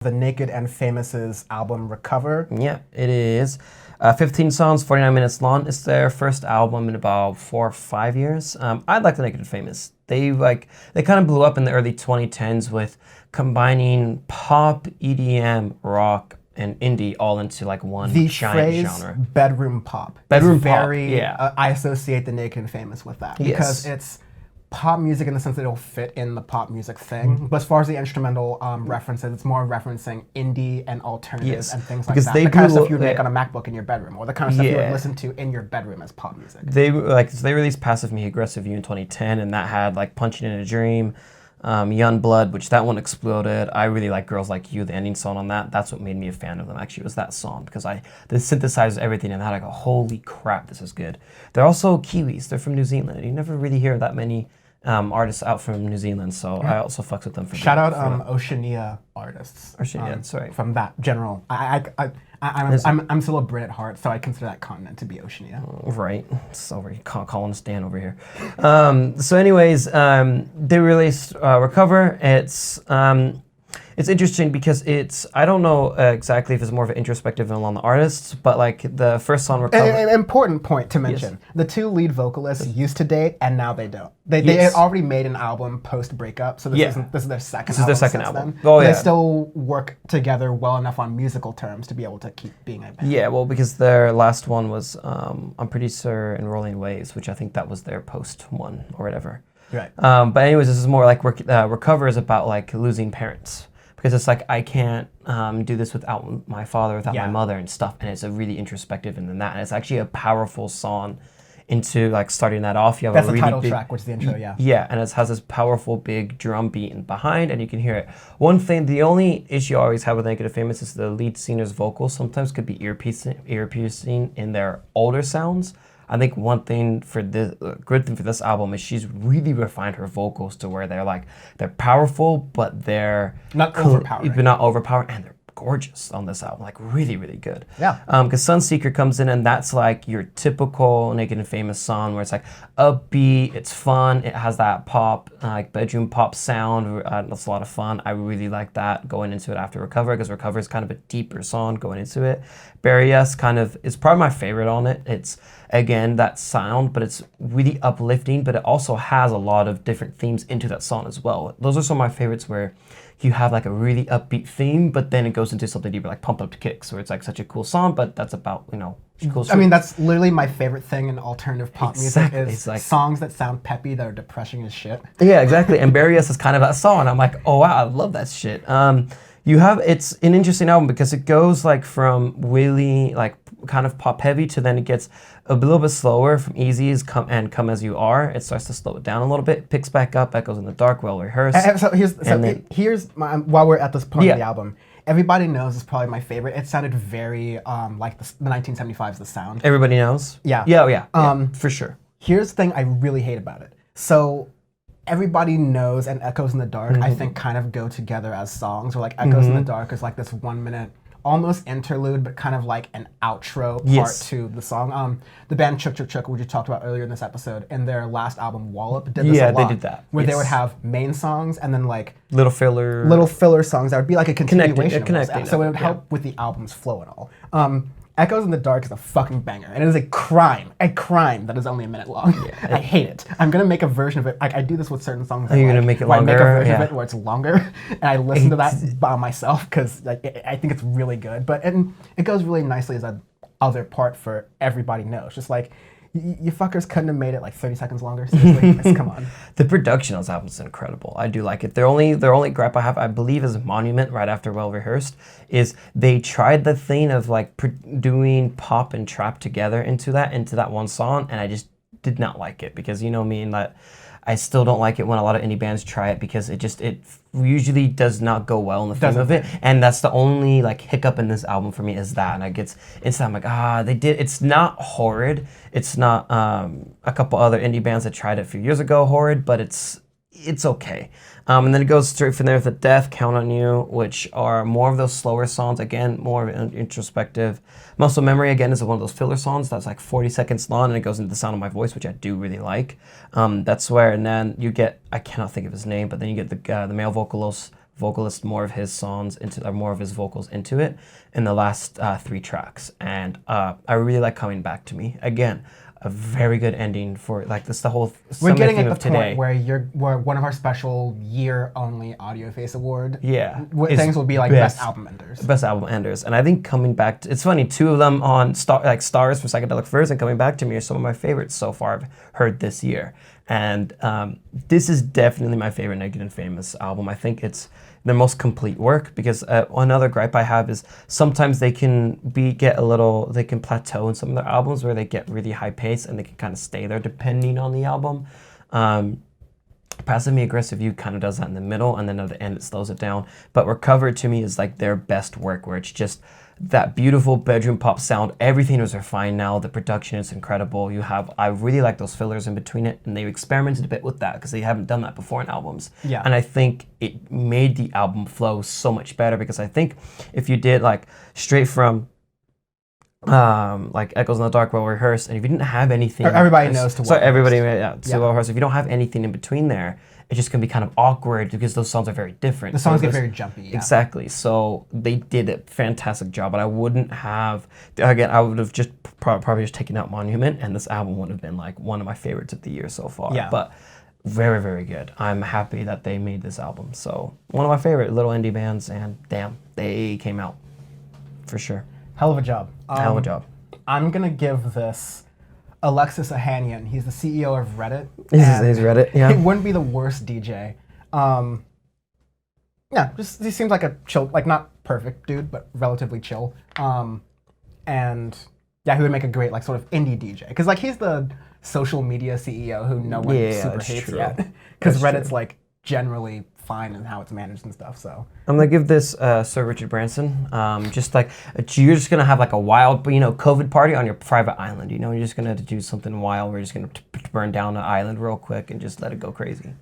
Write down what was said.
The Naked and Famous's album Recover. Yeah, it is. 15 songs, 49 minutes long. It's their first album in about 4 or 5 years. I like The Naked and Famous. They kind of blew up in the early 2010s with combining pop, EDM, rock, and indie all into like one giant genre. Bedroom pop. Bedroom pop, yeah. I associate The Naked and Famous with that because it's pop music in the sense that it'll fit in the pop music thing. But as far as the instrumental references, it's more referencing indie and alternatives and things like that. The kind of stuff you would make on a MacBook in your bedroom, or the kind of stuff you would listen to in your bedroom as pop music. They released Passive Me, Aggressive You in 2010, and that had like Punching in a Dream, Young Blood, which that one exploded. I really like Girls Like You, the ending song on that. That's what made me a fan of them, actually, was that song, because they synthesized everything in that. I go, holy crap, this is good. They're also Kiwis. They're from New Zealand. You never really hear that many artists out from New Zealand, so I also fucks with them. Shout out Oceania artists. Oceania, sorry. From that general. I'm still a Brit at heart, so I consider that continent to be Oceania. Right. Sorry, calling us Dan over here. So anyways, they released Recover. It's interesting because I don't know exactly if it's more of an introspective along the artists, but like the first song, Recover. An important point to mention. Yes. The two lead vocalists used to date and now they don't. They had already made an album post-breakup, so this is their second album. This is their second album. They still work together well enough on musical terms to be able to keep being a band. Yeah, well, because their last one was, I'm pretty sure, In Rolling Waves, which I think that was their post one or whatever. Right. But anyways, this is more like Recover is about like losing parents. Because it's like, I can't do this without my father, without my mother and stuff. And it's a really introspective and then that. And it's actually a powerful song into like starting that off. You have That's a really the title big track, which is the intro, yeah. Yeah, and it has this powerful big drum beat in behind and you can hear it. One thing, the only issue I always have with Naked and Famous is the lead singer's vocals sometimes could be ear piercing in their older sounds. I think one thing good thing for this album is she's really refined her vocals to where they're powerful, but they're not overpowering. But not overpowering, and they're gorgeous on this album, like really, really good. Yeah. Because Sunseeker comes in and that's like your typical Naked and Famous song where it's like upbeat, it's fun, it has that pop, like bedroom pop sound. That's a lot of fun. I really like that going into it after Recover, because Recover is kind of a deeper song going into it. Bury Us is probably my favorite on it. It's again that sound, but it's really uplifting, but it also has a lot of different themes into that song as well. Those are some of my favorites where you have like a really upbeat theme, but then it goes into something deeper, like Pump Up to Kicks, where it's like such a cool song, but that's about, cool. I mean, that's literally my favorite thing in alternative pop music is like songs that sound peppy that are depressing as shit. Yeah, exactly. And Bury Us is kind of that song. I'm like, oh wow, I love that shit. It's an interesting album because it goes like from really like kind of pop heavy to then it gets a little bit slower from Easy as Come As You Are. It starts to slow it down a little bit, picks back up, Echoes in the Dark, Well Rehearsed. Here's while we're at this point of the album, Everybody Knows is probably my favorite. It sounded very like the 1975's The Sound. Everybody Knows? Yeah. Yeah, for sure. Here's the thing I really hate about it. So Everybody Knows and Echoes in the Dark, I think, kind of go together as songs. Or like Echoes in the Dark is like this 1 minute, almost interlude, but kind of like an outro part to the song. The band Chook Chook Chook, which you talked about earlier in this episode, in their last album Wallop, did this a lot. They did that. Where they would have main songs and then like little filler songs that would be like a continuation. Connecting. So it would help with the album's flow and all. Echoes in the Dark is a fucking banger, and it is a crime that is only a minute long. Yeah. I hate it. I'm gonna make a version of it. I do this with certain songs. You're gonna make it longer? I make a version of it where it's longer, and I listen to that by myself because like I think it's really good. But it goes really nicely as a other part for Everybody Knows. Just like you fuckers couldn't have made it like 30 seconds longer. Seriously, come on. The production on this album is incredible. I do like it. Their only gripe I have, I believe, is Monument right after Well Rehearsed, is they tried the thing of like doing pop and trap together into that one song, and I just did not like it because me and that. I still don't like it when a lot of indie bands try it because it usually does not go well in the theme of it, and that's the only like hiccup in this album for me is that, and I get inside I'm like they did. It's not horrid. It's not a couple other indie bands that tried it a few years ago horrid, but it's okay. And then it goes straight from there with The Death, Count on You, which are more of those slower songs, again, more of an introspective. Muscle Memory, again, is one of those filler songs that's like 40 seconds long, and it goes into The Sound of My Voice, which I do really like. That's where, and then you get, I cannot think of his name, but then you get the male vocalist more of his songs into, or more of his vocals into it in the last 3 tracks. And I really like Coming Back to Me. Again, a very good ending for like this. The whole we're getting theme at of the today. point where one of our special year-only Audioface award Is things will be like best album enders. Best album enders, and I think Coming Back. It's funny, 2 of them on Stars from Psychedelic Furs and Coming Back to Me are some of my favorites so far I've heard this year. And this is definitely my favorite Naked and Famous album. I think it's their most complete work, because another gripe I have is sometimes they can plateau in some of their albums where they get really high pace and they can kind of stay there depending on the album. Passive Me Aggressive You kind of does that in the middle, and then at the end it slows it down. But Recovered to me is like their best work, where it's just that beautiful bedroom pop sound. Everything is refined now. The production is incredible. I really like those fillers in between it, and they've experimented a bit with that because they haven't done that before in albums. Yeah. And I think it made the album flow so much better, because I think if you did like straight from like Echoes in the Dark, Well Rehearsed, and if you didn't have anything, everybody knows to Well Rehearsed. If you don't have anything in between there, it's just gonna be kind of awkward because those songs are very different. The songs get very jumpy. Yeah. Exactly. So they did a fantastic job, but I would have just probably just taken out Monument, and this album would have been like one of my favorites of the year so far. Yeah. But very, very good. I'm happy that they made this album. So one of my favorite little indie bands, and damn, they came out for sure. Hell of a job. Hell of a job. I'm gonna give this Alexis Ohanian. He's the CEO of Reddit. He's Reddit, yeah. He wouldn't be the worst DJ. Yeah, just he seems like a chill, like not perfect dude, but relatively chill. And yeah, he would make a great like sort of indie DJ, because like he's the social media CEO who no one super hates true. yet, because Reddit's true. like generally fine in how it's managed and stuff. So I'm gonna give this Sir Richard Branson. Just like you're just gonna have like a wild, COVID party on your private island. You're just gonna do something wild. We're just gonna burn down an island real quick and just let it go crazy.